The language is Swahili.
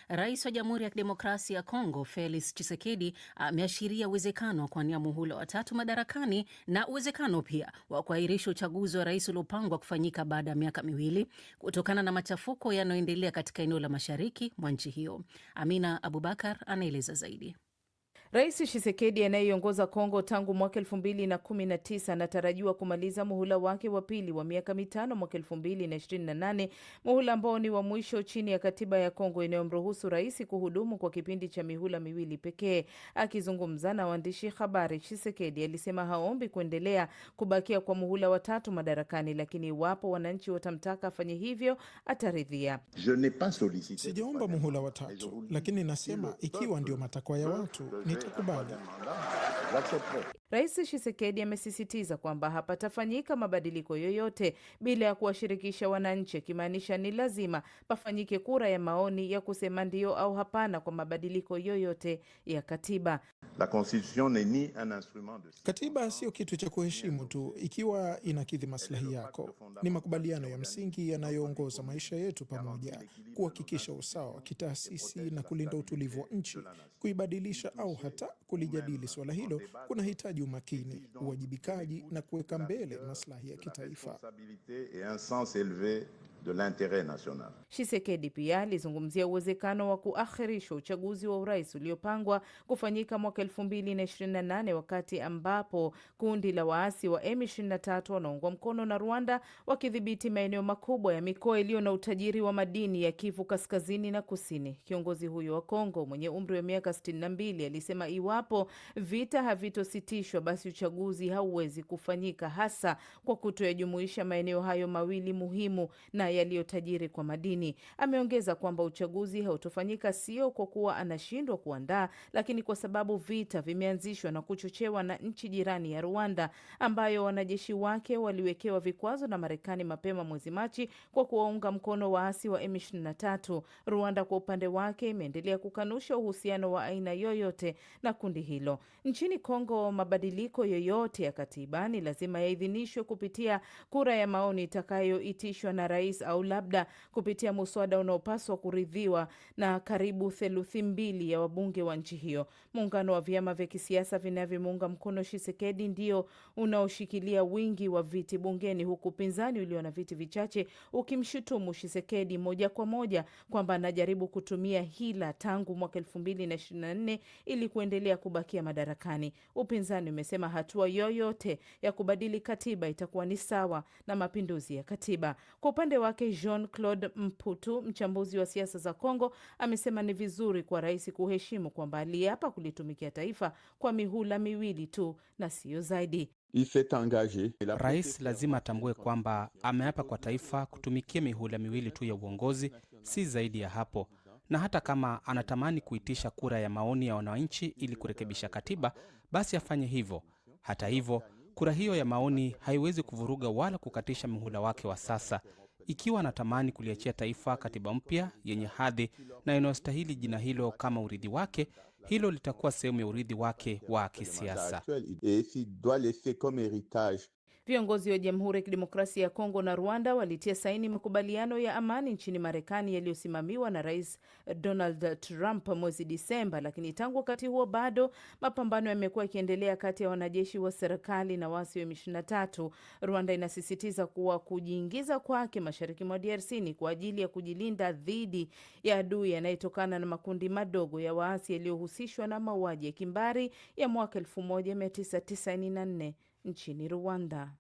Rais wa Jamhuri ya Kidemokrasia ya Kongo Felix Tshisekedi ameashiria uwezekano wa kuwania muhula wa 3 madarakani na uwezekano pia wa kuahirisha uchaguzi wa rais uliopangwa kufanyika baada ya miaka miwili kutokana na machafuko yanayoendelea katika eneo la mashariki mwa nchi hiyo. Amina Abubakar anaeleza zaidi. Rais Tshisekedi anayeongoza Kongo tangu mwaka 2019 anatarajiwa kumaliza muhula wake wa pili wa miaka mitano mwaka 2028, muhula ambao ni wa mwisho chini ya katiba ya Kongo inayomruhusu rais kuhudumu kwa kipindi cha mihula miwili pekee. Akizungumza na waandishi habari, Tshisekedi alisema haombi kuendelea kubakia kwa muhula wa 3 madarakani, lakini iwapo wananchi watamtaka afanye hivyo ataridhia. Sijaomba muhula wa 3, lakini nasema ikiwa ndio matakwa ya watu nitakubali. Rais Tshisekedi amesisitiza kwamba hapatafanyika mabadiliko yoyote bila ya kuwashirikisha wananchi, akimaanisha ni lazima pafanyike kura ya maoni ya kusema ndio au hapana kwa mabadiliko yoyote ya katiba. Katiba sio kitu cha kuheshimu tu ikiwa inakidhi maslahi yako. Ni makubaliano ya msingi yanayoongoza maisha yetu pamoja, kuhakikisha usawa wa kitaasisi na kulinda utulivu wa nchi. Kuibadilisha au hata kulijadili swala hilo kunahitaji umakini, uwajibikaji na kuweka mbele maslahi ya kitaifa. Tshisekedi pia alizungumzia uwezekano wa kuakhirishwa uchaguzi wa urais uliopangwa kufanyika mwaka 2028, wakati ambapo kundi la waasi wa M23 wanaungwa mkono na Rwanda wakidhibiti maeneo makubwa ya mikoa iliyo na utajiri wa madini ya Kivu kaskazini na kusini. Kiongozi huyo wa Kongo mwenye umri wa miaka 62 alisema iwapo vita havitositishwa, basi uchaguzi hauwezi kufanyika, hasa kwa kutoyajumuisha maeneo hayo mawili muhimu na yaliyotajiri kwa madini. Ameongeza kwamba uchaguzi hautofanyika sio kwa kuwa anashindwa kuandaa, lakini kwa sababu vita vimeanzishwa na kuchochewa na nchi jirani ya Rwanda, ambayo wanajeshi wake waliwekewa vikwazo na Marekani mapema mwezi Machi kwa kuwaunga mkono waasi wa M23. Rwanda kwa upande wake imeendelea kukanusha uhusiano wa aina yoyote na kundi hilo. Nchini Kongo, mabadiliko yoyote ya katiba ni lazima yaidhinishwe kupitia kura ya maoni itakayoitishwa na rais au labda kupitia muswada unaopaswa kuridhiwa na karibu theluthi mbili ya wabunge wa nchi hiyo. Muungano wa vyama vya kisiasa vinavyomuunga mkono Tshisekedi ndio unaoshikilia wingi wa viti bungeni, huku upinzani ulio na viti vichache ukimshutumu Tshisekedi moja kwa moja kwamba anajaribu kutumia hila tangu mwaka 2024 ili kuendelea kubakia madarakani. Upinzani umesema hatua yoyote ya kubadili katiba itakuwa ni sawa na mapinduzi ya katiba. Kwa upande wake, Jean-Claude Mputu, mchambuzi wa siasa za Kongo, amesema ni vizuri kwa rais kuheshimu kwamba aliapa kulitumikia taifa kwa mihula miwili tu na sio zaidi. Rais lazima atambue kwamba ameapa kwa taifa kutumikia mihula miwili tu ya uongozi, si zaidi ya hapo. Na hata kama anatamani kuitisha kura ya maoni ya wananchi ili kurekebisha katiba, basi afanye hivyo. Hata hivyo, kura hiyo ya maoni haiwezi kuvuruga wala kukatisha muhula wake wa sasa. Ikiwa anatamani kuliachia taifa katiba mpya yenye hadhi na inayostahili jina hilo kama urithi wake, hilo litakuwa sehemu ya urithi wake wa kisiasa. Viongozi wa Jamhuri ya Kidemokrasia ya Kongo na Rwanda walitia saini makubaliano ya amani nchini Marekani yaliyosimamiwa na Rais Donald Trump mwezi Disemba, lakini tangu wakati huo bado mapambano yamekuwa yakiendelea kati ya wanajeshi wa serikali na waasi wa M23. Rwanda inasisitiza kuwa kujiingiza kwake mashariki mwa DRC ni kwa ajili ya kujilinda dhidi ya adui yanayetokana na makundi madogo ya waasi yaliyohusishwa na mauaji ya kimbari ya mwaka 1994 nchini Rwanda.